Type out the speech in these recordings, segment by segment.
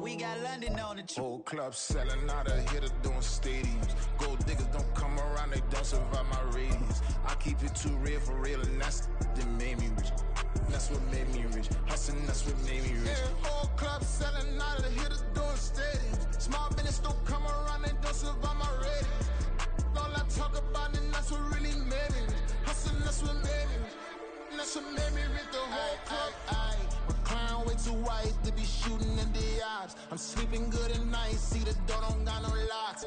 We got London on the trip. Whole club selling out of hitter doing stadiums. Gold diggers don't come around, they don't survive my radius. I keep it too real for real, and that's that made me rich. That's what made me rich. Hustling, that's what made me rich. Yeah, whole club selling out of the hitters doing stadiums. Small business don't come around, they don't survive my radius. All I talk about, and that's what really made me rich. Hustling, that's what made me rich. That's what made me rich. The whole club. Way too white to be shooting in the odds. I'm sleeping good at night, see the door don't got no locks.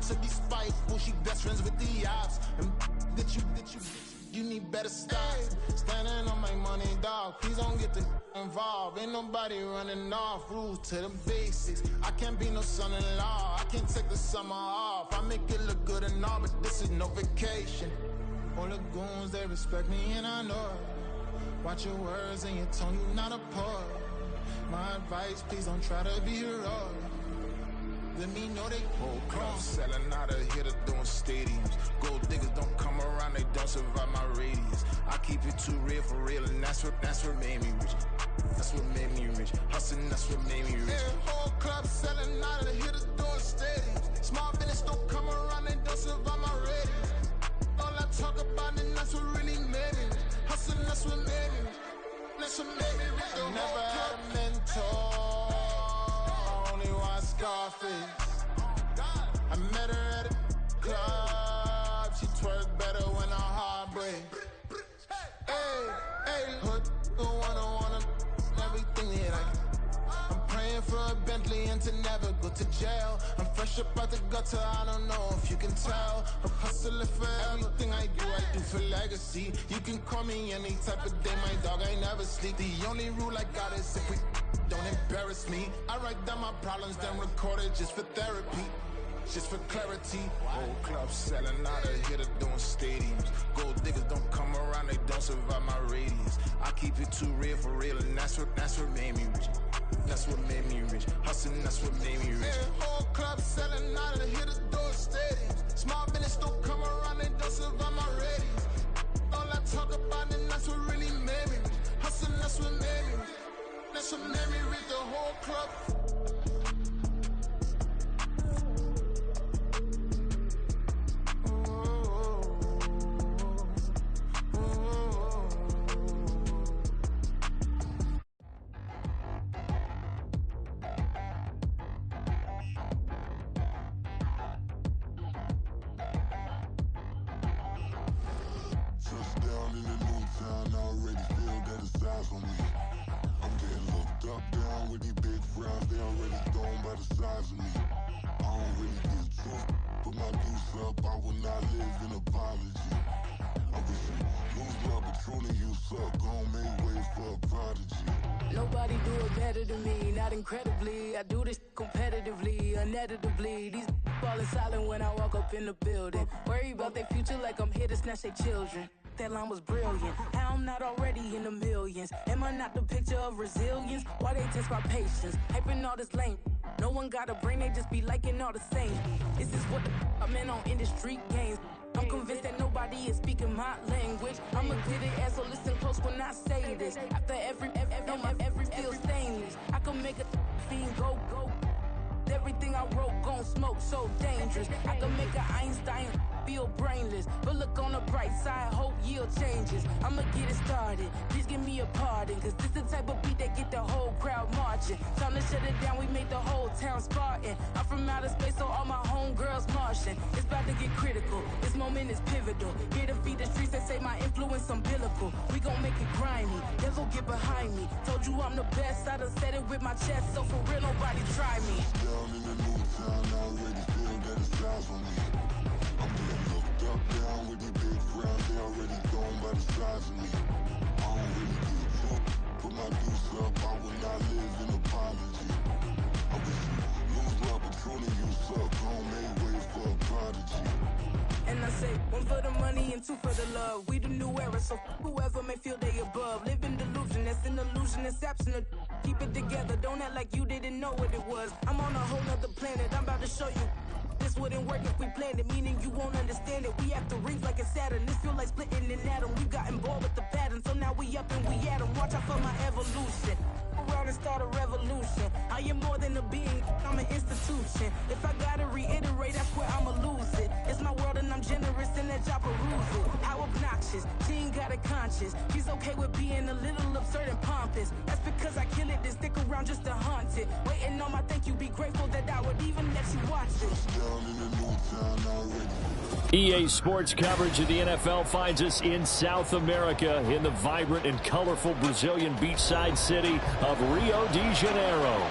To be spiteful, she best friends with the ops. And that you need better stop. Standing on my money, dog. Please don't get the involved. Ain't nobody running off. Rules to the basics. I can't be no son-in-law. I can't take the summer off. I make it look good and all, but this is no vacation. All the goons, they respect me and I know it. Watch your words and your tone, you not a poet. My advice, please don't try to be heroic. Let me know they whole club selling out of hitter doing stadiums. Gold diggers don't come around, they don't survive my radius. I keep it too real for real, and that's what made me rich. That's what made me rich. Hustling, that's what made me rich. Yeah, whole club selling out of the hitters doing stadiums. Small business don't come around, they don't survive my radius. All I talk about, and that's what really made me rich. Hustling, that's what made me rich. That's what made me rich. I never had a mentor, only one Scarface. I met her at a club, she twerk better when her heart breaks. Hey, hood, wanna everything that I can. I'm praying for a Bentley and to never go to jail. I'm fresh up out the gutter, I don't know if you can tell. I'm hustling for everything I do for legacy. You can call me any type of day, my dog, I never sleep. The only rule I got is if we don't embarrass me. I write down my problems, then record it just for therapy. Just for clarity. Whole club selling out of hitter doing stadiums. Gold diggers don't come around, they don't survive my radius. I keep it too real for real, and that's what made me rich. That's what made me rich. Hustling, that's what made me rich. Yeah, whole club selling out of the hitters doing stadiums. Small business don't come around, they don't survive my radius. All I talk about, and that's what really made me rich. Hustling, that's what made me rich. That's what made me rich. The whole club. Nobody do it better than me, not incredibly. I do this competitively, uneditably. These falling silent when I walk up in the building. Worry about their future like I'm here to snatch their children. That line was brilliant. How I'm not already in the millions? Am I not the picture of resilience? Why they test my patience? Hyping all this lame. No one got a brain, they just be liking all the same. This is what I'm in on industry games. I'm convinced that nobody is speaking my language. I'ma get it as so listen close when I say this. After every feel stainless. I can make a fiend go. Everything I wrote gon' smoke so dangerous. I can make an Einstein feel brainless. But look on the bright side, hope yield changes. I'ma get it started, please give me a pardon. Cause this the type of beat that get the whole crowd marching. Time to shut it down, we make the whole town Spartan. I'm from outer space, so all my homegirls Martian. It's about to get critical, this moment is pivotal. Here to feed the streets that say my influence umbilical. We gon' make it grimy, never get behind me. Told you I'm the best, I done said it with my chest. So for real, nobody try me. Down in the new town, I already feel that it's eyes on me. I'm getting looked up, down with these big frowns. They already gone by the size of me. I don't really get took. Put my deuce up, I will not live in apology. I wish you lose love, but truly you suck. Gon' make way for a prodigy. And I say, one for the money and two for the love. We the new era, so whoever may feel they above. Live in delusion, that's an illusion, that's absent. Keep it together, don't act like you didn't know what it was. I'm on a whole nother planet, I'm about to show you. This wouldn't work if we planned it, meaning you won't understand it. We have to rings like a Saturn, this feel like splitting an atom. We've gotten bored with the pattern, so now we up and we at 'em. Watch out for my evolution. Around and start a illusion. If I gotta reiterate, that's where I'ma lose it. It's my world and I'm generous and that y'all peruse it. How obnoxious, team got a conscience. He's okay with being a little absurd and pompous. That's because I kill it, then stick around just to haunt it. Waiting on my thank you, be grateful that I would even let you watch it. EA Sports coverage of the NFL finds us in South America in the vibrant and colorful Brazilian beachside city of Rio de Janeiro.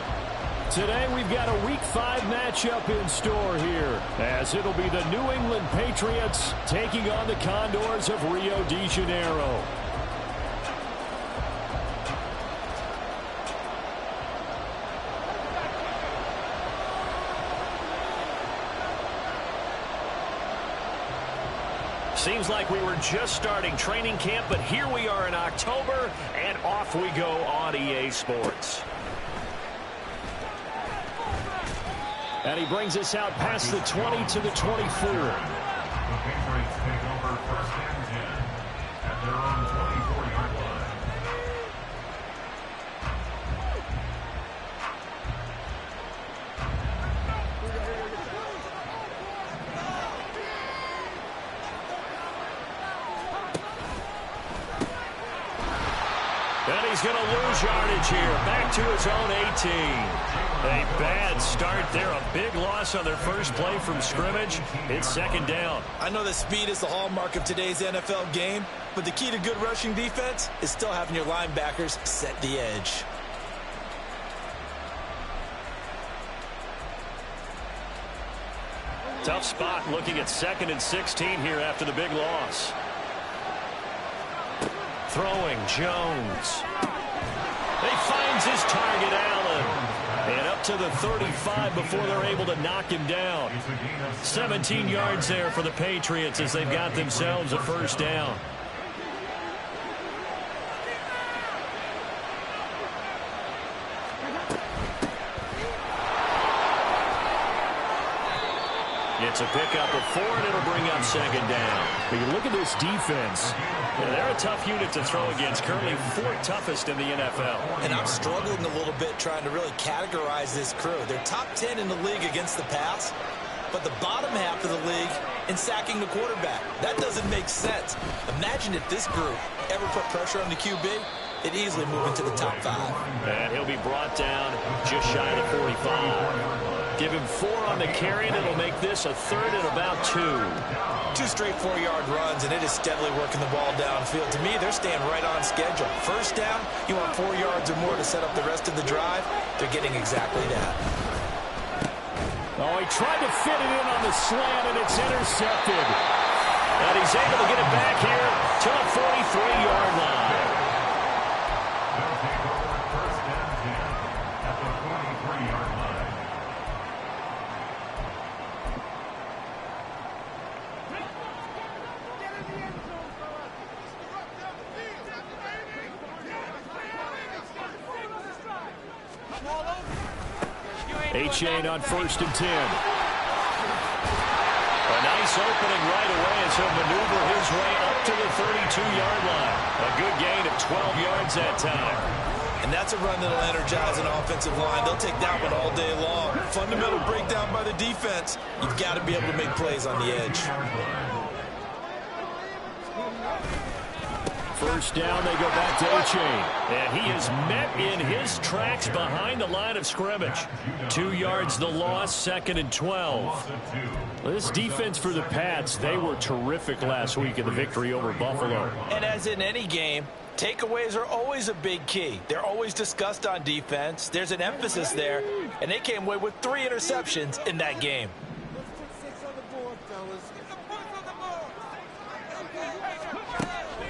Today we've got a Week 5 matchup in store here, as it'll be the New England Patriots taking on the Condors of Rio de Janeiro. Seems like we were just starting training camp, but here we are in October, and off we go on EA Sports. And he brings us out past the 20 to the 24. The Patriots take over first and 10 at their own 24-yard line. And he's going to lose yardage here. Back to his own 18. A bad start there. A big loss on their first play from scrimmage. It's second down. I know that speed is the hallmark of today's NFL game, but the key to good rushing defense is still having your linebackers set the edge. Tough spot looking at 2nd and 16 here after the big loss. Throwing Jones. He finds his target, Allen. And up to the 35 before they're able to knock him down. 17 yards there for the Patriots as they've got themselves a first down. It's a pickup of 4, and it'll bring up second down. But you look at this defense. Yeah, they're a tough unit to throw against, currently 4th toughest in the NFL. And I'm struggling a little bit trying to really categorize this crew. They're top 10 in the league against the pass, but the bottom half of the league in sacking the quarterback. That doesn't make sense. Imagine if this group ever put pressure on the QB, it'd easily move into the top 5. And he'll be brought down just shy of the 45. Give him 4 on the carry, and it'll make this a 3rd and about 2. 2 straight 4-yard runs, and it is steadily working the ball downfield. To me, they're staying right on schedule. First down, you want 4 yards or more to set up the rest of the drive. They're getting exactly that. Oh, he tried to fit it in on the slant, and it's intercepted. And he's able to get it back here to the 43-yard line. They'll take over first and 10 at the 43-yard line. A-Chain on 1st and 10. A nice opening right away as he'll maneuver his way up to the 32-yard line. A good gain of 12 yards that time. And that's a run that'll energize an offensive line. They'll take that one all day long. Fundamental breakdown by the defense. You've got to be able to make plays on the edge. First down, they go back to A-Chain. And he is met in his tracks behind the line of scrimmage. 2 yards the loss, 2nd and 12. This defense for the Pats, they were terrific last week in the victory over Buffalo. And as in any game, takeaways are always a big key. They're always discussed on defense. There's an emphasis there, and they came away with 3 interceptions in that game.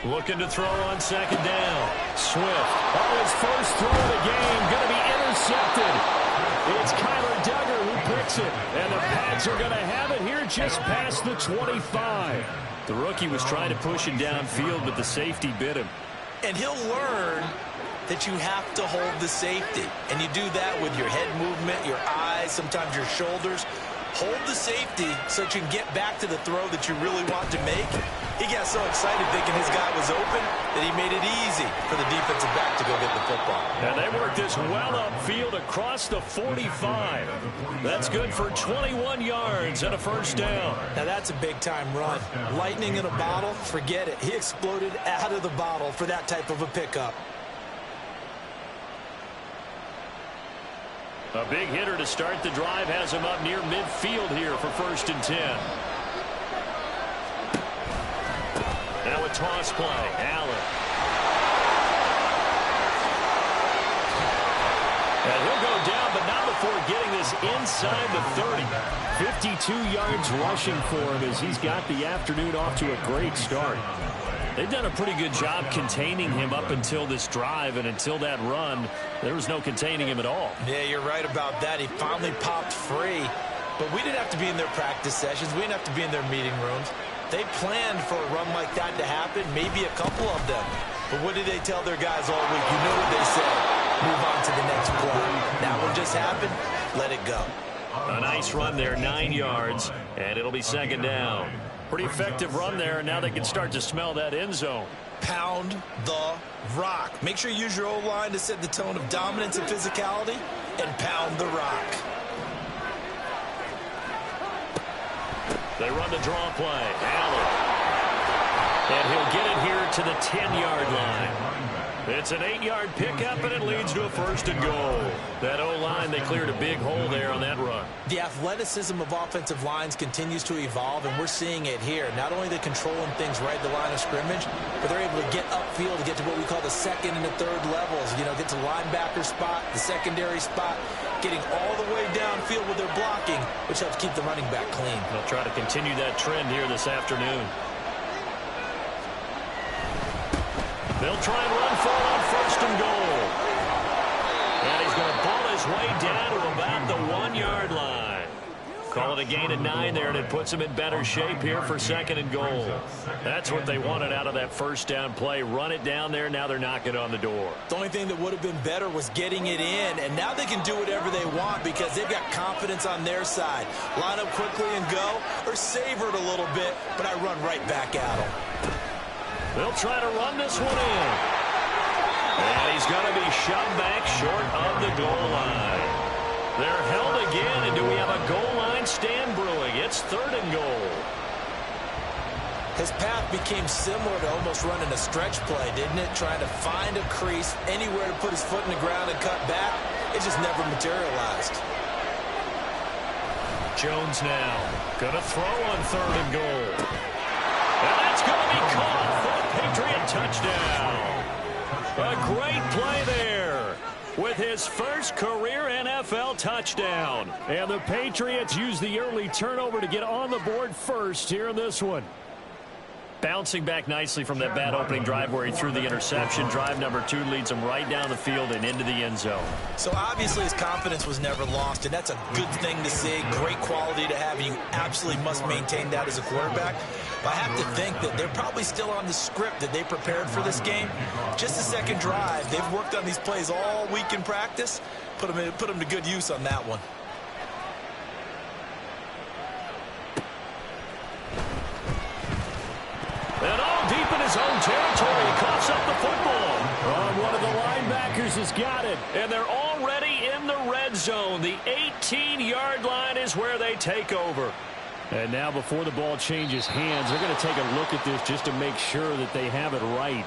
Looking to throw on 2nd down. Swift. Oh, his first throw of the game, going to be intercepted. It's Kyler Duggar who picks it, and the Pats are going to have it here just past the 25. The rookie was trying to push him downfield, but the safety bit him. And he'll learn that you have to hold the safety. And you do that with your head movement, your eyes, sometimes your shoulders. hold the safety so you can get back to the throw that you really want to make. He got so excited thinking his guy was open that he made it easy for the defensive back to go get the football. And they work this well upfield across the 45. That's good for 21 yards and a first down. Now that's a big-time run. Lightning in a bottle, forget it. He exploded out of the bottle for that type of a pickup. A big hitter to start the drive has him up near midfield here for 1st and 10. Now a toss play. Allen. And he'll go down, but not before getting this inside the 30. 52 yards rushing for him as he's got the afternoon off to a great start. They've done a pretty good job containing him up until this drive, and until that run, there was no containing him at all. Yeah, you're right about that. He finally popped free, but we didn't have to be in their practice sessions. We didn't have to be in their meeting rooms. They planned for a run like that to happen, maybe a couple of them. But what did they tell their guys all week? You know what they said. Move on to the next play. That one just happened. Let it go. A nice run there, 9 yards, and it'll be 2nd down. Pretty effective run there, and now they can start to smell that end zone. Pound the rock. Make sure you use your O-line to set the tone of dominance and physicality, and pound the rock. They run the draw play. Allen. And he'll get it here to the 10-yard line. It's an 8-yard pickup, and it leads to a 1st and goal. That O-line, they cleared a big hole there on that run. The athleticism of offensive lines continues to evolve, and we're seeing it here. Not only are they controlling things right at the line of scrimmage, but they're able to get upfield to get to what we call the 2nd and the 3rd levels. You know, get to the linebacker spot, the secondary spot, getting all the way downfield with their blocking, which helps keep the running back clean. They'll try to continue that trend here this afternoon. They'll try and run for it on 1st and goal. And he's going to ball his way down to about the 1-yard line. Call it a gain of 9 there, and it puts him in better shape here for 2nd and goal. That's what they wanted out of that 1st down play. Run it down there. Now they're knocking on the door. The only thing that would have been better was getting it in, and now they can do whatever they want because they've got confidence on their side. Line up quickly and go, or savor it a little bit, but I run right back at them. They'll try to run this one in. And he's going to be shoved back short of the goal line. They're held again, and do we have a goal line stand brewing? It's 3rd and goal. His path became similar to almost running a stretch play, didn't it? Trying to find a crease, anywhere to put his foot in the ground and cut back. It just never materialized. Jones now going to throw on 3rd and goal. And that's going to be caught for a Patriot touchdown. A great play there with his first career NFL touchdown. And the Patriots use the early turnover to get on the board first here in this one. Bouncing back nicely from that bad opening drive where he threw the interception. Drive number 2 leads him right down the field and into the end zone. So obviously his confidence was never lost, and that's a good thing to see. Great quality to have. You absolutely must maintain that as a quarterback. But I have to think that they're probably still on the script that they prepared for this game. Just the 2nd drive. They've worked on these plays all week in practice. Put them to good use on that one. And all deep in his own territory, he coughs up the football. One of the linebackers has got it. And they're already in the red zone. The 18-yard line is where they take over. And now before the ball changes hands, they're going to take a look at this just to make sure that they have it right.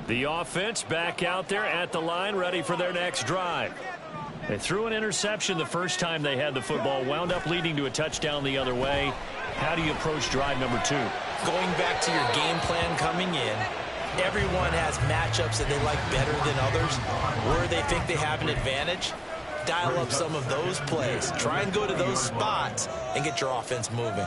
The offense back out there at the line, ready for their next drive. They threw an interception the first time they had the football, wound up leading to a touchdown the other way. How do you approach drive number 2? Going back to your game plan coming in, everyone has matchups that they like better than others, where they think they have an advantage. Dial up some of those plays. Try and go to those spots and get your offense moving.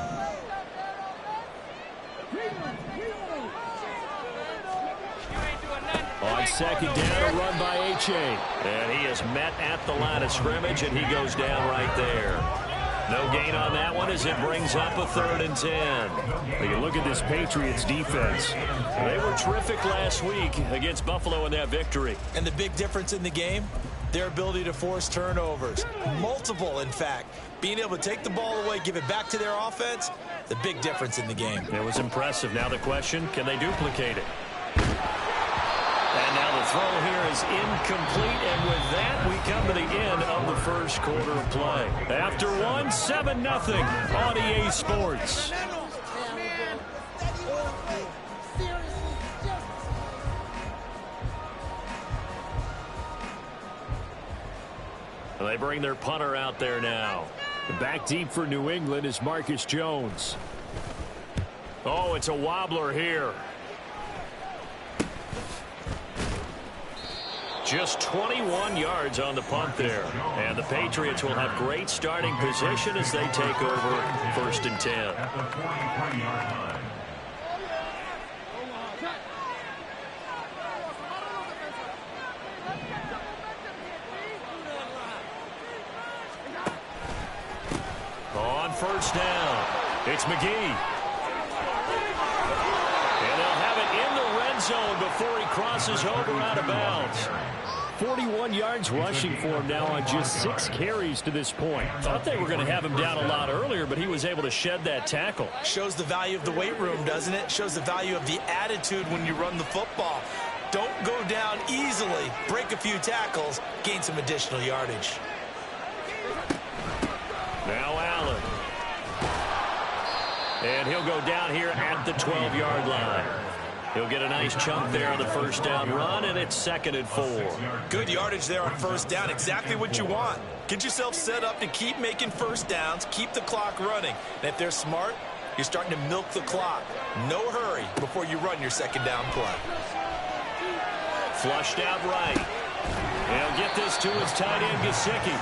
On 2nd down, a run by H.A. And he is met at the line of scrimmage, and he goes down right there. No gain on that one as it brings up a 3rd and 10. You look at this Patriots defense. They were terrific last week against Buffalo in that victory. And the big difference in the game, their ability to force turnovers. Multiple, in fact. Being able to take the ball away, give it back to their offense, the big difference in the game. It was impressive. Now the question, can they duplicate it? And now the throw here is incomplete, and with that, we come to the end of the first quarter of play. After one, 7-0 on EA Sports. They bring their punter out there now. Back deep for New England is Marcus Jones. Oh, it's a wobbler here. Just 21 yards on the punt there. And the Patriots will have great starting position as they take over 1st and 10. At the 43-yard line. On 1st down, it's McGee. And they'll have it in the red zone before he crosses over out of bounds. 41 yards rushing for him now on just 6 carries to this point. Thought they were going to have him down a lot earlier, but he was able to shed that tackle. Shows the value of the weight room, doesn't it? Shows the value of the attitude when you run the football. Don't go down easily. Break a few tackles. Gain some additional yardage. Now Allen. And he'll go down here at the 12-yard line. He'll get a nice chunk there on the 1st down run, and it's 2nd and 4. Good yardage there on 1st down. Exactly what you want. Get yourself set up to keep making 1st downs, keep the clock running. And if they're smart, you're starting to milk the clock. No hurry before you run your 2nd down play. Flushed out right. He'll get this to his tight end, Gesicki.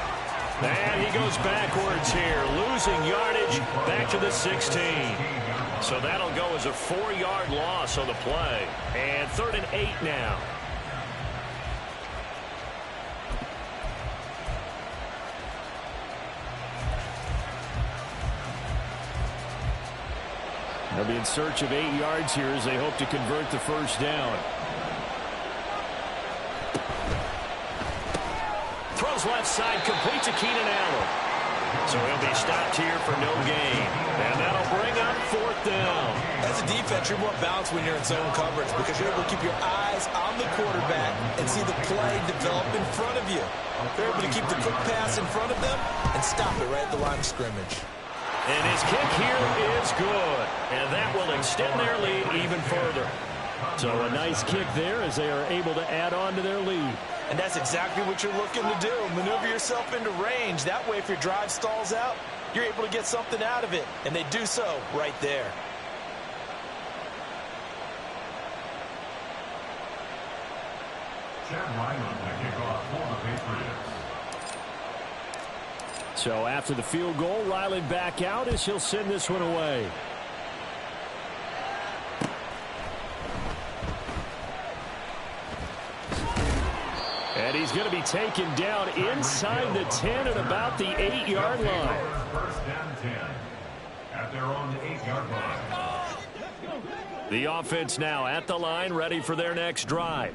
And he goes backwards here, losing yardage back to the 16. So that'll go as a 4-yard loss on the play. And 3rd and 8 now. They'll be in search of 8 yards here as they hope to convert the 1st down. Throws left side, complete to Keenan Allen. So he'll be stopped here for no gain. And that'll bring up 4th down. As a defense, you're more balanced when you're in zone coverage because you're able to keep your eyes on the quarterback and see the play develop in front of you. They're able to keep the quick pass in front of them and stop it right at the line of scrimmage. And his kick here is good. And that will extend their lead even further. So a nice kick there as they are able to add on to their lead. And that's exactly what you're looking to do. Maneuver yourself into range. That way, if your drive stalls out, you're able to get something out of it. And they do so right there. Chad Ryland to kick off for the Patriots. So after the field goal, Ryland back out as he'll send this one away. And he's going to be taken down inside the 10 at about the 8-yard line. 1st and 10 at their own 8-yard line. The offense now at the line, ready for their next drive.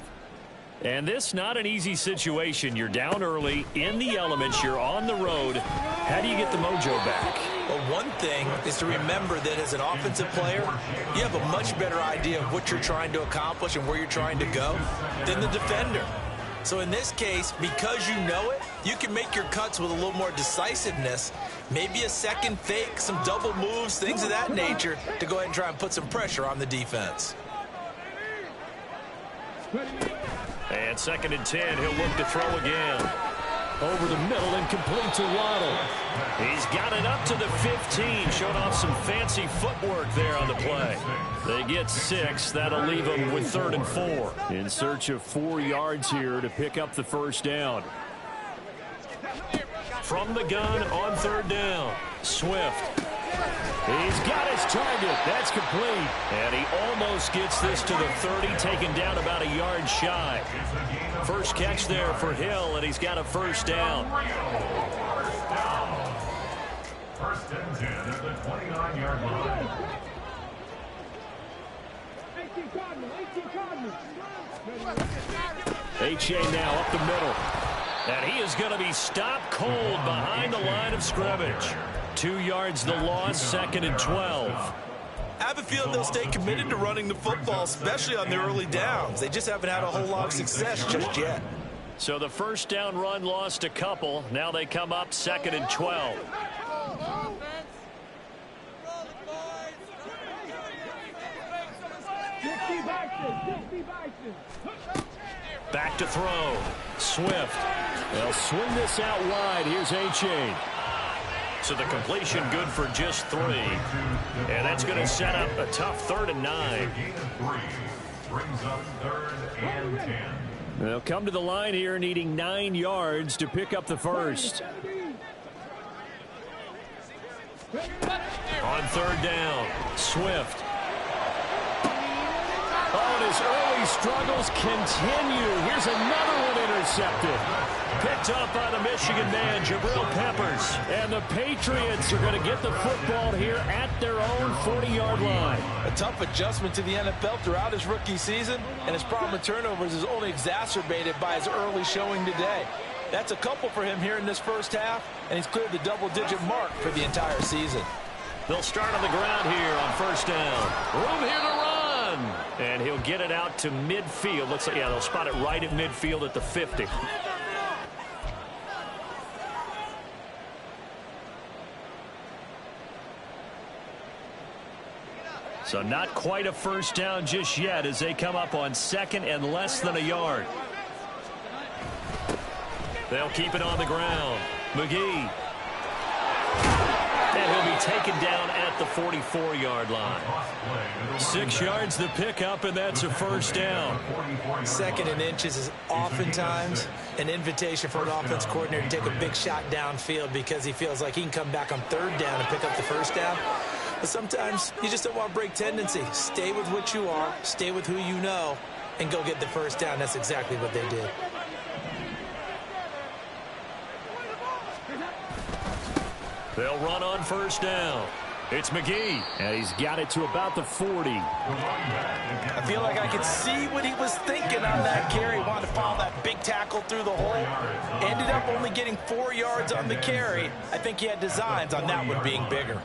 And this not an easy situation. You're down early, in the elements, you're on the road. How do you get the mojo back? Well, one thing is to remember that as an offensive player, you have a much better idea of what you're trying to accomplish and where you're trying to go than the defender. So in this case, because you know it, you can make your cuts with a little more decisiveness, maybe a second fake, some double moves, things of that nature, to go ahead and try and put some pressure on the defense. And 2nd and 10, he'll look to throw again. Over the middle and complete to Waddle. He's got it up to the 15, showing off some fancy footwork there on the play. They get 6. That'll leave them with 3rd and 4. In search of 4 yards here to pick up the 1st down. From the gun on 3rd down, Swift. He's got his target. That's complete. And he almost gets this to the 30, taken down about a yard shy. First catch there for Hill, and he's got a 1st down. and 10 at the 29-yard line. H.A. now up the middle. And he is going to be stopped cold behind the line of scrimmage. 2 yards the loss, 2nd and 12. I have a feeling they'll stay committed to running the football, especially on their early downs. They just haven't had a whole lot of success just yet. So the first down run lost a couple. Now they come up 2nd and 12. Back to throw. Swift. They'll swing this out wide. Here's H.A. So the completion good for just 3. And that's going to set up a tough 3rd and 9. Brings up 3rd and 10. They'll come to the line here needing 9 yards to pick up the first. On 3rd down, Swift. Oh, and his early struggles continue. Here's another one intercepted. Picked up by the Michigan man, Jabril Peppers. And the Patriots are going to get the football here at their own 40-yard line. A tough adjustment to the NFL throughout his rookie season, and his problem with turnovers is only exacerbated by his early showing today. That's a couple for him here in this first half, and he's cleared the double-digit mark for the entire season. They'll start on the ground here on 1st down. Room here to run. And he'll get it out to midfield. Looks like, yeah, they'll spot it right at midfield at the 50. So not quite a first down just yet as they come up on 2nd and less than a yard. They'll keep it on the ground. McGee. And he'll be taken down at the 44-yard line. 6 yards the pickup, and that's a first down. 2nd and inches is oftentimes an invitation for an offense coordinator to take a big shot downfield because he feels like he can come back on 3rd down and pick up the first down. But sometimes you just don't want to break tendency. Stay with what you are, stay with who you know, and go get the first down. That's exactly what they did. They'll run on 1st down. It's McGee. And he's got it to about the 40. I feel like I could see what he was thinking on that carry. Wanted to follow that big tackle through the hole. Ended up only getting 4 yards on the carry. I think he had designs on that one being bigger.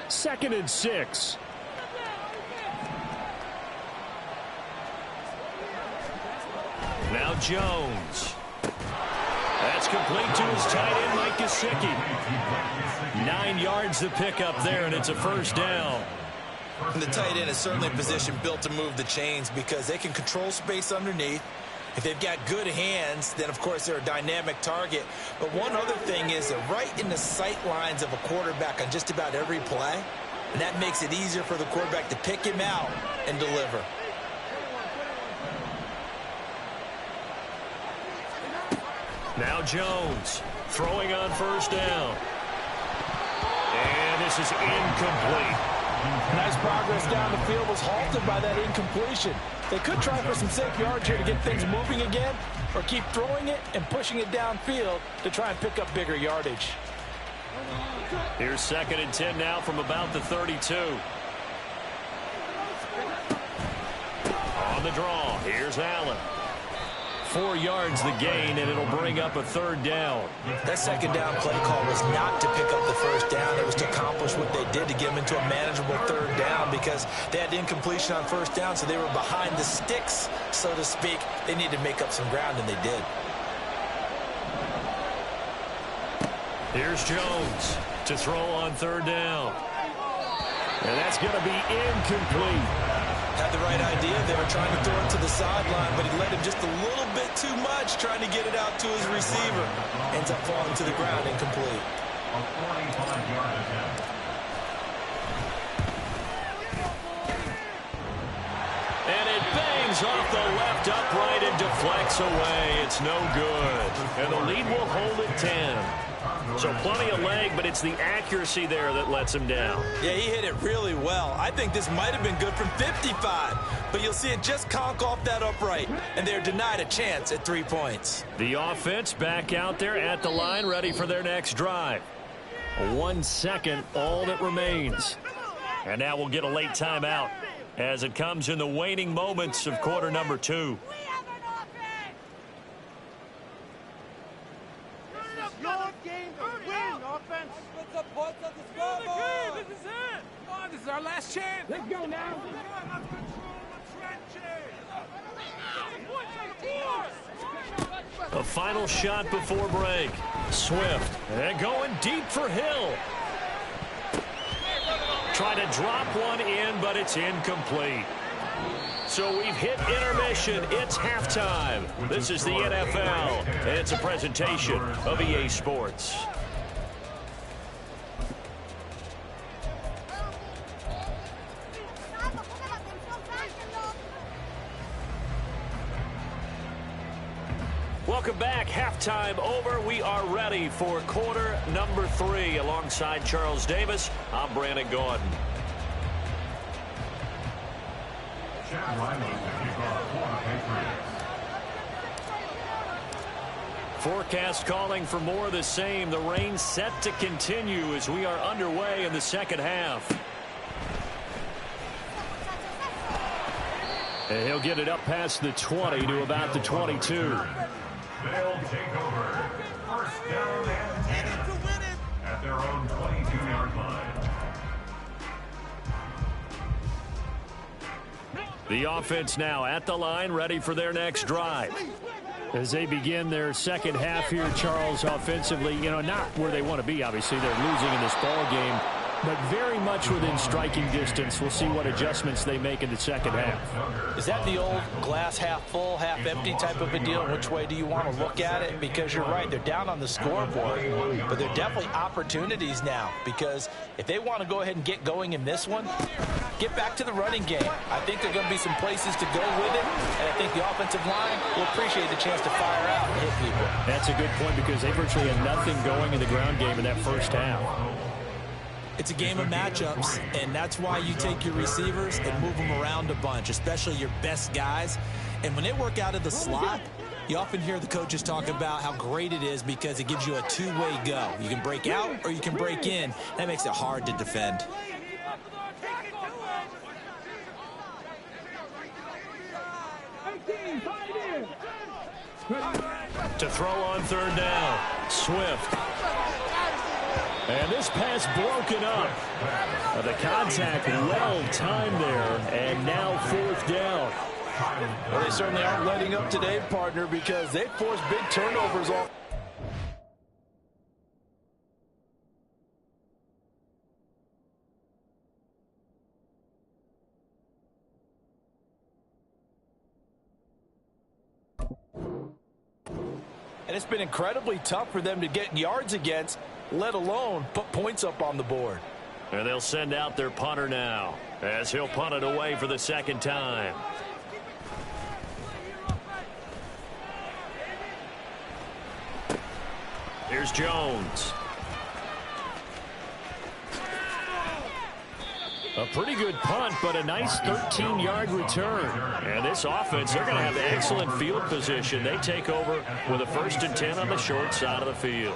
2nd and 6. Now Jones. That's complete to his tight end, Mike Gesicki. 9 yards to pick up there, and it's a first down. And the tight end is certainly a position built to move the chains because they can control space underneath. If they've got good hands, then, of course, they're a dynamic target. But one other thing is they're right in the sight lines of a quarterback on just about every play, and that makes it easier for the quarterback to pick him out and deliver. Now Jones throwing on 1st down. And this is incomplete. Nice progress down the field was halted by that incompletion. They could try for some safe yards here to get things moving again, or keep throwing it and pushing it downfield to try and pick up bigger yardage. Here's 2nd and 10 now from about the 32. On the draw, here's Allen. 4 yards the gain, and it'll bring up a 3rd down. That 2nd down play call was not to pick up the first down. It was to accomplish what they did to get them into a manageable 3rd down because they had incompletion on 1st down, so they were behind the sticks, so to speak. They needed to make up some ground, and they did. Here's Jones to throw on 3rd down. And that's going to be incomplete. Had the right idea. They were trying to throw it to the sideline, but he led him just a little bit too much trying to get it out to his receiver. Ends up falling to the ground incomplete. A 45-yard attempt. And it bangs off the left upright and deflects away. It's no good. And the lead will hold at 10. So plenty of leg, but it's the accuracy there that lets him down. Yeah, he hit it really well. I think this might have been good from 55. but you'll see it just conk off that upright, and they're denied a chance at 3 points. The offense back out there at the line, ready for their next drive. 1 second, all that remains. And now we'll get a late timeout as it comes in the waning moments of quarter number 2. This is our last chance. Let's go now. A final shot before break. Swift. And going deep for Hill. Trying to drop one in, but it's incomplete. So we've hit intermission. It's halftime. This is the NFL, and it's a presentation of EA Sports. Welcome back. Halftime over. We are ready for quarter number 3. Alongside Charles Davis, I'm Brandon Gordon. Forecast calling for more of the same. The rain set to continue as we are underway in the second half. And he'll get it up past the 20 to about the 22. They'll take over. First down and 10 at their own 22-yard line. The offense now at the line, ready for their next drive. As they begin their second half here, Charles, offensively, not where they want to be. Obviously, they're losing in this ball game, but very much within striking distance. We'll see what adjustments they make in the second half. Is that the old glass half full, half empty type of a deal? Which way do you want to look at it? Because you're right, they're down on the scoreboard, but they're definitely opportunities now, because if they want to go ahead and get going in this one, get back to the running game. I think there are going to be some places to go with it, and I think the offensive line will appreciate the chance to fire out and hit people. That's a good point, because they virtually had nothing going in the ground game in that first half. It's a game of matchups, and that's why you take your receivers and move them around a bunch, especially your best guys. And when they work out of the slot, you often hear the coaches talk about how great it is because it gives you a two-way go. You can break out or you can break in. That makes it hard to defend. To throw on third down, Swift. And this pass broken up. The contact well timed there, and now fourth down. Well, they certainly aren't letting up today, partner, because they forced big turnovers off. And it's been incredibly tough for them to get yards against, let alone put points up on the board. And they'll send out their punter now as he'll punt it away for the second time. Here's Jones. A pretty good punt, but a nice 13-yard return. And this offense, they're going to have excellent field position. They take over with a 1st and 10 on the short side of the field.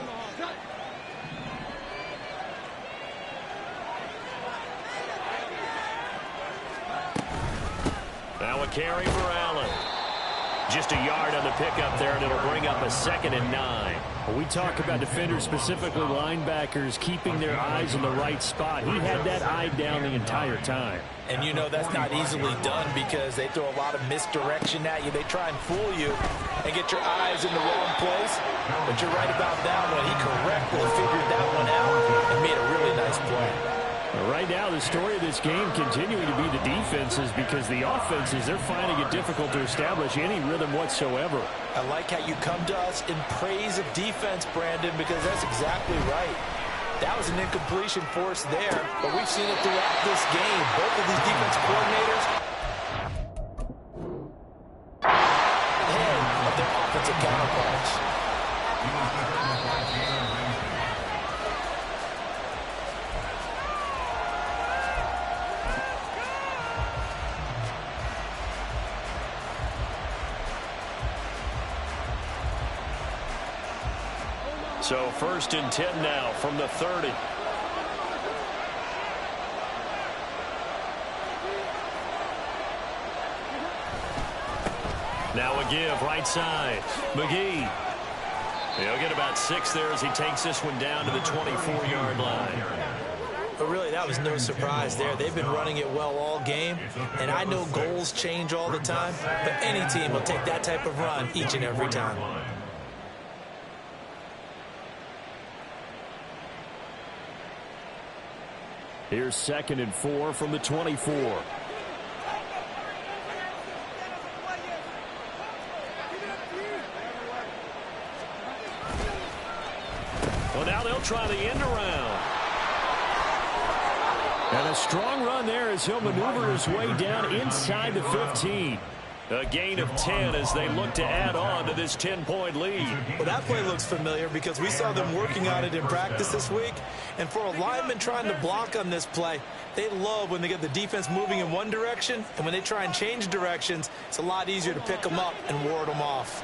Now a carry for Allen. Just a yard on the pickup there, and it'll bring up a 2nd and 9. Well, we talk about defenders, specifically linebackers, keeping their eyes in the right spot. He had that eye down the entire time. And you know that's not easily done because they throw a lot of misdirection at you. They try and fool you and get your eyes in the wrong place. But you're right about that one. He correctly figured that one out and made a really nice play. Right now, the story of this game continuing to be the defenses, because the offenses, they're finding it difficult to establish any rhythm whatsoever. I like how you come to us in praise of defense, Brandon, because that's exactly right. That was an incompletion force there, but we've seen it throughout this game. Both of these defense coordinators ahead of their offensive counterparts. So 1st and 10 now from the 30. Now a give right side. McGee. He'll get about 6 there as he takes this one down to the 24-yard line. But really, that was no surprise there. They've been running it well all game, and I know goals change all the time, but any team will take that type of run each and every time. Here's 2nd and 4 from the 24. Well, now they'll try the end around. And a strong run there as he'll maneuver his way down inside the 15. A gain of 10 as they look to add on to this 10-point lead. Well, that play looks familiar because we saw them working on it in practice this week. And for a lineman trying to block on this play, they love when they get the defense moving in one direction. And when they try and change directions, it's a lot easier to pick them up and ward them off.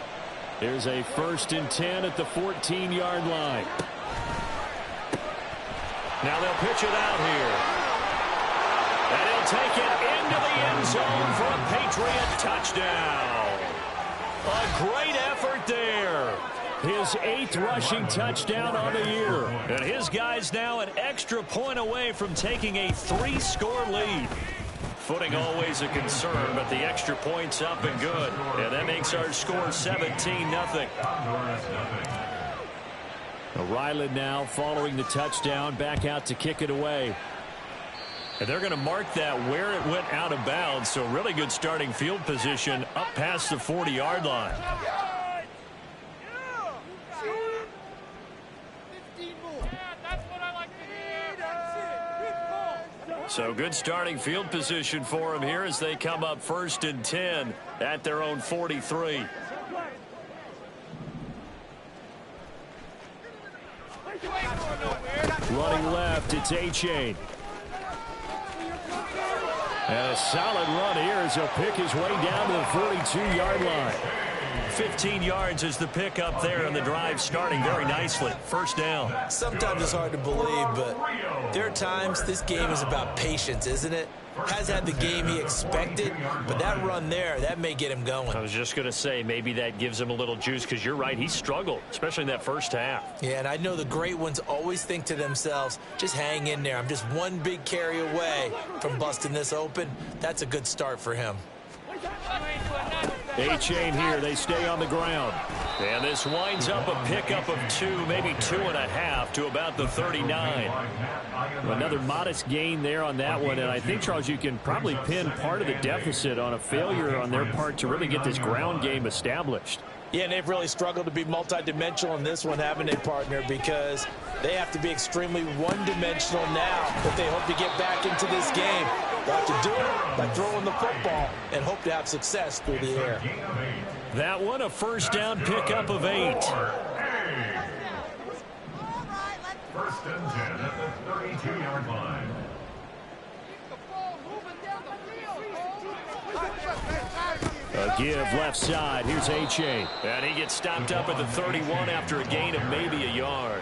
There's a 1st and 10 at the 14-yard line. Now they'll pitch it out here. And he'll take it into the end zone for a Patriot touchdown. A great effort there. His 8th rushing touchdown on the year. And his guys now an extra point away from taking a 3-score lead. Footing always a concern, but the extra point's up and good. And that makes our score 17-0. Ryland now following the touchdown, back out to kick it away. And they're going to mark that where it went out of bounds. So really good starting field position up past the 40-yard line. So good starting field position for them here as they come up 1st and 10 at their own 43. Running left, it's A-Chain. And a solid run here as he'll pick his way down to the 42-yard line. 15 yards is the pickup there, and the drive starting very nicely. 1st down. Sometimes it's hard to believe, but there are times this game is about patience, isn't it? Has had the game he expected, but that run there, that may get him going. I was just going to say, maybe that gives him a little juice, because you're right, he struggled, especially in that 1st half. Yeah, and I know the great ones always think to themselves, just hang in there. I'm just one big carry away from busting this open. That's a good start for him. A-Chain here, they stay on the ground. And this winds up a pickup of 2, maybe 2.5 to about the 39. Another modest gain there on that one, and I think, Charles, you can probably pin part of the deficit on a failure on their part to really get this ground game established. Yeah, and they've really struggled to be multidimensional in this one, haven't they, partner? Because they have to be extremely one-dimensional now if they hope to get back into this game. They'll have to do it by throwing the football and hope to have success through the air. That one a 1st down pickup of 8. 1st and 10 at the 32-yard line. A give left side. Here's A-Chain. And he gets stopped up at the 31 after a gain of maybe a yard.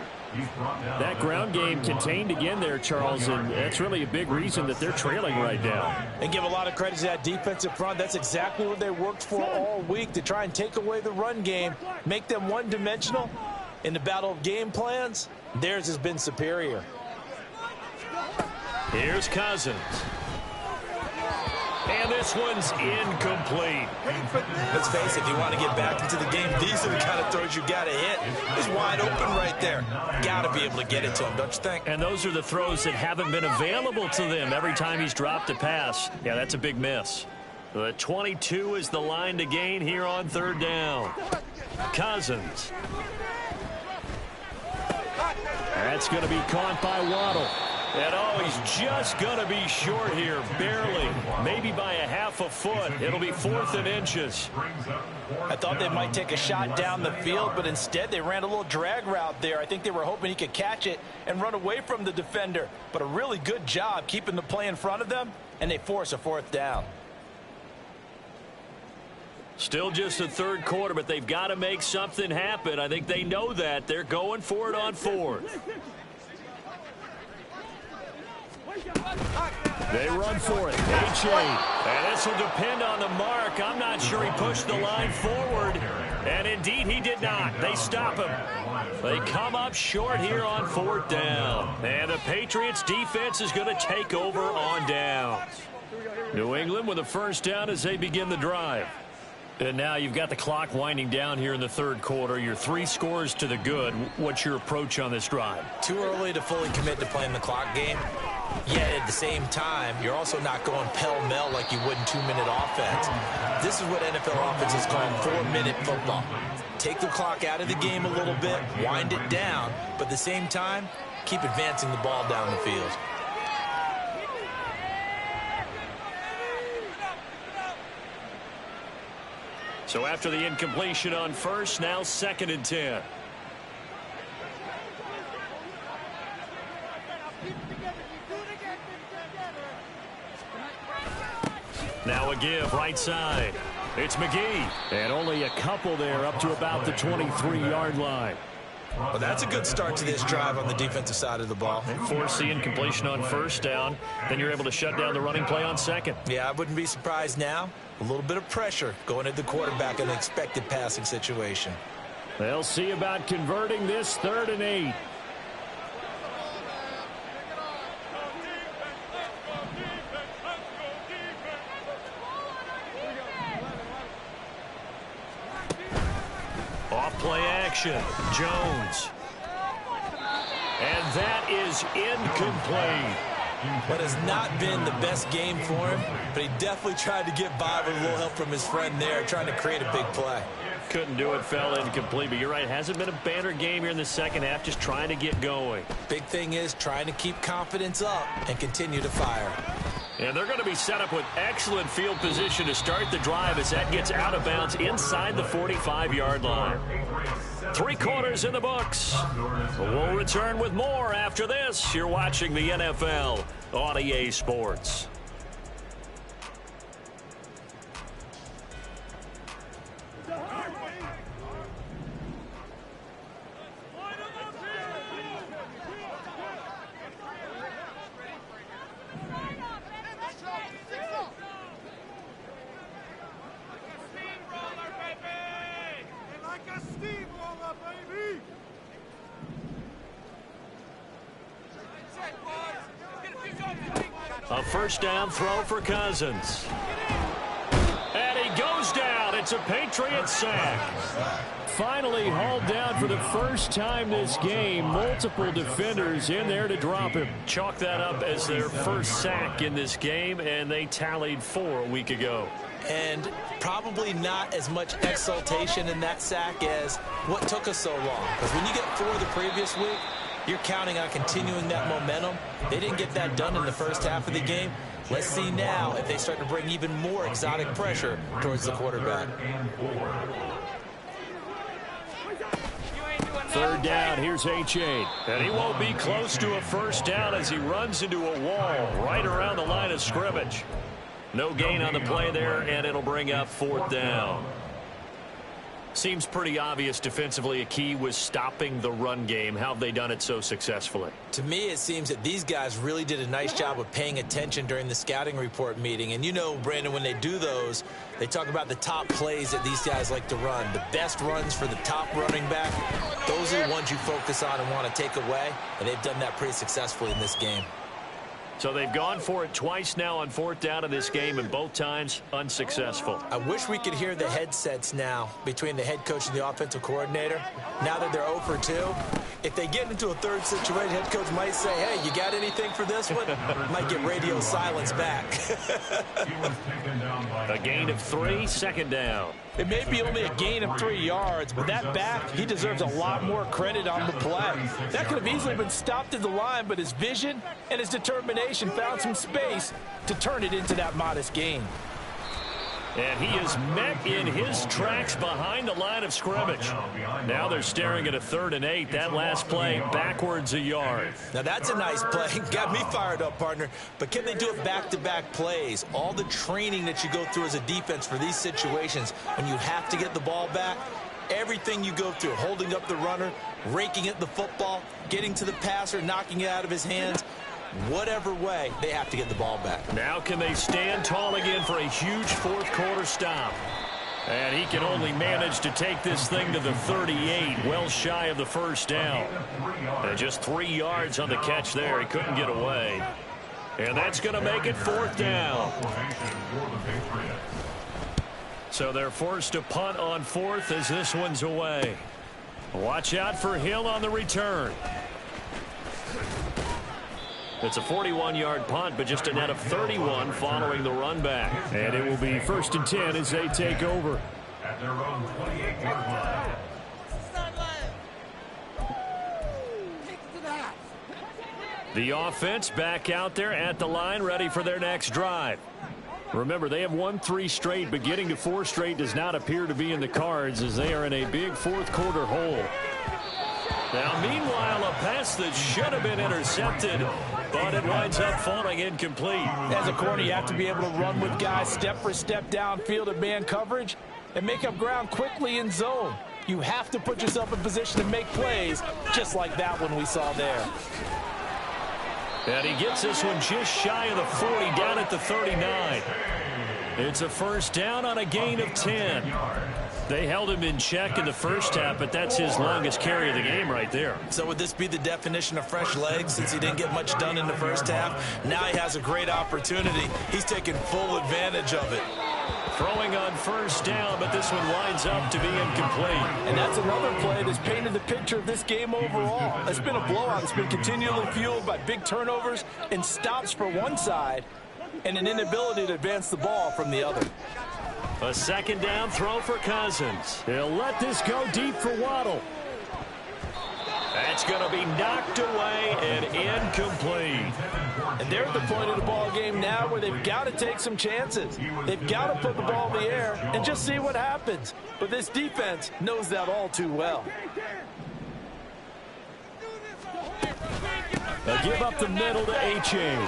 That ground game contained again there, Charles, and that's really a big reason that they're trailing right now. And give a lot of credit to that defensive front. That's exactly what they worked for all week, to try and take away the run game, make them one-dimensional. In the battle of game plans, theirs has been superior. Here's Cousins. And this one's incomplete. Let's face it, if you want to get back into the game, these are the kind of throws you got to hit. He's wide open right there. Got to be able to get it to him, don't you think? And those are the throws that haven't been available to them every time he's dropped a pass. Yeah, that's a big miss. The 22 is the line to gain here on 3rd down. Cousins. That's going to be caught by Waddle. And oh, he's just going to be short here, barely, maybe by a half a foot. It'll be 4th and inches. I thought they might take a shot down the field, but instead they ran a little drag route there. I think they were hoping he could catch it and run away from the defender. But a really good job keeping the play in front of them, and they force a 4th down. Still just the third quarter, but they've got to make something happen. I think they know that. They're going for it on fourth. They run for it. H8. And this will depend on the mark. I'm not sure he pushed the line forward. And indeed, he did not. They stop him. They come up short here on fourth down. And the Patriots defense is going to take over on downs. New England with a first down as they begin the drive. And now you've got the clock winding down here in the third quarter. Your 3 scores to the good. What's your approach on this drive? Too early to fully commit to playing the clock game. Yet at the same time, you're also not going pell-mell like you would in 2-minute offense. This is what NFL offenses call 4-minute football. Take the clock out of the game a little bit, wind it down, but at the same time, keep advancing the ball down the field. So after the incompletion on first, now 2nd and 10. Now a give right side. It's McGee. And only a couple there up to about the 23-yard line. Well, that's a good start to this drive on the defensive side of the ball. Force the incompletion on first down. Then you're able to shut down the running play on second. Yeah, I wouldn't be surprised now. A little bit of pressure going at the quarterback in an expected passing situation. They'll see about converting this 3rd and 8. Off play action. Jones. And that is incomplete. What has not been the best game for him, but he definitely tried to get by with a little help from his friend there, trying to create a big play. Couldn't do it, fell incomplete, but you're right, hasn't been a banner game here in the second half, just trying to get going. Big thing is trying to keep confidence up and continue to fire. And they're going to be set up with excellent field position to start the drive as that gets out of bounds inside the 45-yard line. 3 quarters in the books. We'll return with more after this. You're watching the NFL on EA Sports. A first down throw for Cousins. And he goes down. It's a Patriot sack. Finally hauled down for the first time this game. Multiple defenders in there to drop him. Chalk that up as their first sack in this game, and they tallied 4 a week ago. And probably not as much exultation in that sack as what took us so long. Because when you get 4 the previous week, you're counting on continuing that momentum. They didn't get that done in the first half of the game. Let's see now if they start to bring even more exotic pressure towards the quarterback. 3rd down, here's H8. And he won't be close to a first down as he runs into a wall right around the line of scrimmage. No gain on the play there, and it'll bring up 4th down. Seems pretty obvious defensively a key was stopping the run game. How have they done it so successfully? To me, it seems that these guys really did a nice job of paying attention during the scouting report meeting. And you know, Brandon, when they do those, they talk about the top plays that these guys like to run. The best runs for the top running back, those are the ones you focus on and want to take away. And they've done that pretty successfully in this game. So they've gone for it twice now on 4th down in this game, and both times unsuccessful. I wish we could hear the headsets now between the head coach and the offensive coordinator. Now that they're 0 for 2, if they get into a third situation, head coach might say, hey, you got anything for this one? Might get radio silence back. A gain of 3, 2nd down. It may be only a gain of 3 yards, but that back, he deserves a lot more credit on the play. That could have easily been stopped at the line, but his vision and his determination found some space to turn it into that modest gain. And he is met in his tracks behind the line of scrimmage. Now they're staring at a 3rd and 8. That last play backwards a yard. Now that's a nice play. Got me fired up, partner. But can they do it back-to-back plays? All the training that you go through as a defense for these situations when you have to get the ball back, everything you go through, holding up the runner, raking at the football, getting to the passer, knocking it out of his hands. Whatever way, they have to get the ball back. Now can they stand tall again for a huge 4th quarter stop? And he can only manage to take this thing to the 38, well shy of the 1st down. And just 3 yards on the catch there. He couldn't get away. And that's going to make it 4th down. So they're forced to punt on 4th as this one's away. Watch out for Hill on the return. It's a 41-yard punt, but just a net of 31 following the run back. And it will be 1st and 10 as they take over. At their own 28-yard line. The offense back out there at the line, ready for their next drive. Remember, they have won 3 straight, but getting to 4 straight does not appear to be in the cards as they are in a big 4th quarter hole. Now, meanwhile, a pass that should have been intercepted, but it winds up falling incomplete. As a corner, you have to be able to run with guys step for step downfield in man coverage and make up ground quickly in zone. You have to put yourself in position to make plays, just like that one we saw there. And he gets this one just shy of the 40, down at the 39. It's a 1st down on a gain of 10. They held him in check in the 1st half, but that's his longest carry of the game right there. So would this be the definition of fresh legs since he didn't get much done in the 1st half? Now he has a great opportunity. He's taking full advantage of it. Throwing on 1st down, but this one winds up to be incomplete. And that's another play that's painted the picture of this game overall. It's been a blowout. It's been continually fueled by big turnovers and stops for one side and an inability to advance the ball from the other. A 2nd down throw for Cousins. He'll let this go deep for Waddle. That's going to be knocked away and incomplete. And they're at the point of the ball game now where they've got to take some chances. They've got to put the ball in the air and just see what happens. But this defense knows that all too well. They'll give up the middle to H.A.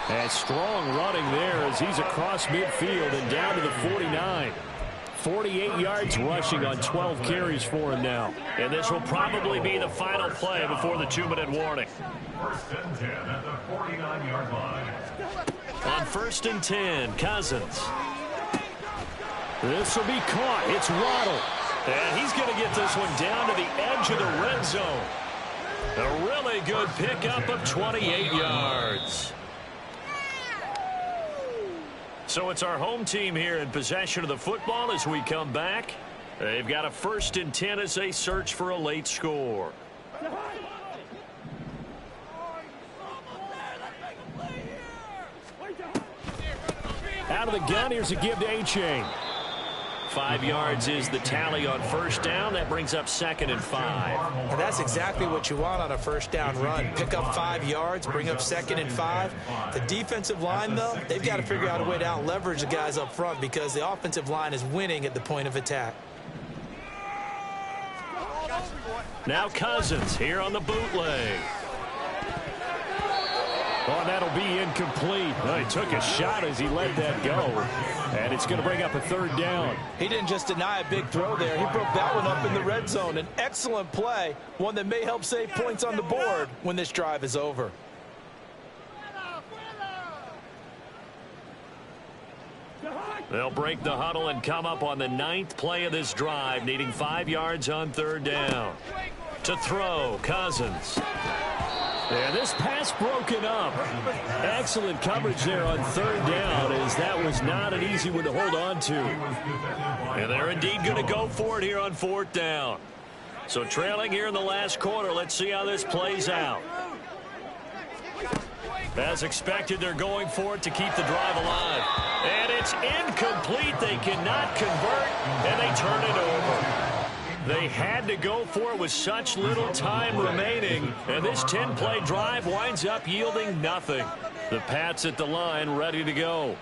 And strong running there as he's across midfield and down to the 49. 48 yards rushing on 12 carries for him now. And this will probably be the final play before the 2-minute warning. 1st and 10 at the 49-yard line. On 1st and 10, Cousins. This will be caught. It's Waddle. And he's going to get this one down to the edge of the red zone. A really good pickup of 28 yards. So it's our home team here in possession of the football as we come back. They've got a 1st and 10 as they search for a late score. Out of the gun, here's a give to A-Chain. 5 yards is the tally on 1st down. That brings up 2nd and 5. And that's exactly what you want on a 1st down run. Pick up 5 yards, bring up 2nd and 5. The defensive line, though, they've got to figure out a way to out-leverage the guys up front because the offensive line is winning at the point of attack. Now Cousins here on the bootleg. Oh, that'll be incomplete. Well, he took a shot as he let that go. And it's going to bring up a 3rd down. He didn't just deny a big throw there. He broke that one up in the red zone. An excellent play, one that may help save points on the board when this drive is over. They'll break the huddle and come up on the 9th play of this drive, needing 5 yards on 3rd down. To throw, Cousins. And this pass broken up. Excellent coverage there on 3rd down, as that was not an easy one to hold on to. And they're indeed going to go for it here on 4th down. So trailing here in the last quarter, let's see how this plays out. As expected, they're going for it to keep the drive alive. And it's incomplete. They cannot convert, and they turn it over. They had to go for it with such little time remaining, and this 10-play drive winds up yielding nothing. The Pats at the line ready to go.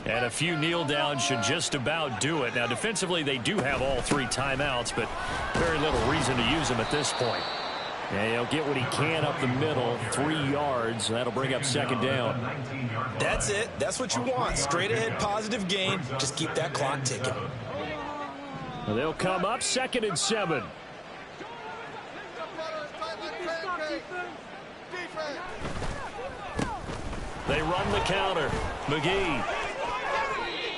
And a few kneel downs should just about do it. Now, defensively, they do have all 3 timeouts, but very little reason to use them at this point. And he'll get what he can up the middle, 3 yards. That'll bring up 2nd down. That's it. That's what you want. Straight ahead, positive gain. Just keep that clock ticking. Well, they'll come up 2nd and 7. They run the counter. McGee.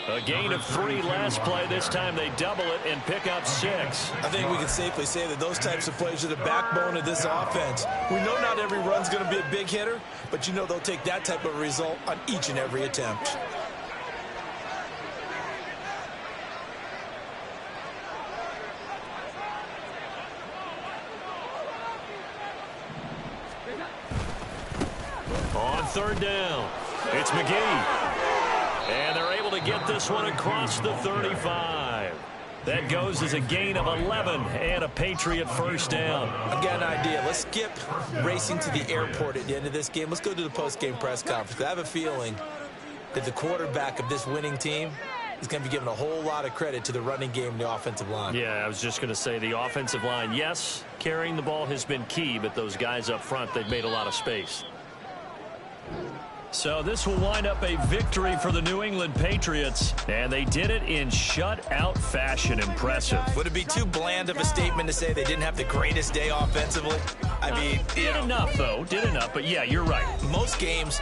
A gain of 3 last play. This time they double it and pick up 6. I think we can safely say that those types of plays are the backbone of this offense. We know not every run's going to be a big hitter, but you know they'll take that type of result on each and every attempt. On 3rd down, it's McGee. And they're able to get this one across the 35. That goes as a gain of 11 and a Patriot 1st down. I've got an idea. Let's skip racing to the airport at the end of this game. Let's go to the post-game press conference. I have a feeling that the quarterback of this winning team is going to be giving a whole lot of credit to the running game and the offensive line. Yeah, I was just going to say the offensive line, yes, carrying the ball has been key, but those guys up front, they've made a lot of space. So this will wind up a victory for the New England Patriots, and they did it in shutout fashion. Impressive. Would it be too bland of a statement to say they didn't have the greatest day offensively? I mean, did enough, though. Did enough, but yeah, you're right. Most games,